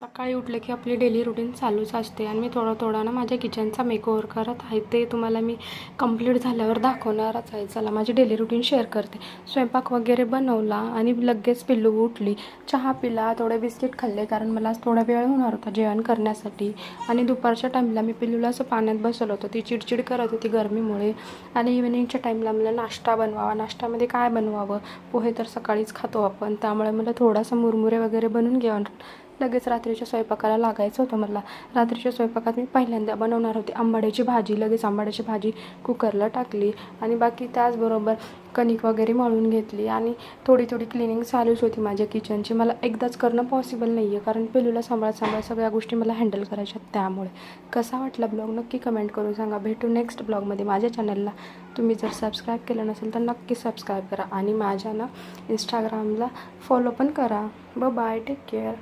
सकाळी उठले की आपली डेली रुटीन चालूच असते आणि मी थोडं ना माझ्या किचनचा मेकओव्हर करत आहे. ते तुम्हाला मी कंप्लीट झाल्यावर दाखवणारच आहे. चला माझी डेली रुटीन शेअर करते. स्वयंपाक वगैरे बनवला आणि लगेच पिल्लू उठली. चहा पिला, थोडे बिस्किट खाल्ले कारण मला आज थोडा वेळ होणार होता जेवण करण्यासाठी. आणि दुपारच्या टाईमला मी पिल्लूला असं पाण्यात बसवलं होतं. ती चिडचिड करत होती गरमीमुळे. आणि इव्हिनिंगच्या टाईमला मला नाश्ता बनवावा. नाश्त्यामध्ये काय बनवावं? पोहे तर सकाळीच खातो आपण, त्यामुळे मला थोडासा मुरमुरे वगैरे बनवून घ्यावं. लगेच रात्रीच्या स्वयंपाकाला लागायचं होतं मला. रात्रीच्या स्वयंपाकात मी पहिल्यांदा बनवणार होते आंबाड्याची भाजी. लगेच आंबाड्याची भाजी कुकरला टाकली आणि बाकी त्याचबरोबर कणिक वगैरे मळून घेतली आणि थोडी क्लिनिंग चालूच होती माझ्या किचनची. मला एकदाच करणं पॉसिबल नाही आहे कारण पिल्लूला सांभाळत सगळ्या गोष्टी मला हँडल करायच्या. त्यामुळे कसा वाटला ब्लॉग नक्की कमेंट करून सांगा. भेटू नेक्स्ट ब्लॉगमध्ये. माझ्या चॅनलला तुम्ही जर सबस्क्राईब केलं नसेल तर नक्की सबस्क्राईब करा आणि माझ्या इंस्टाग्रामला फॉलो पण करा. Bye, take care.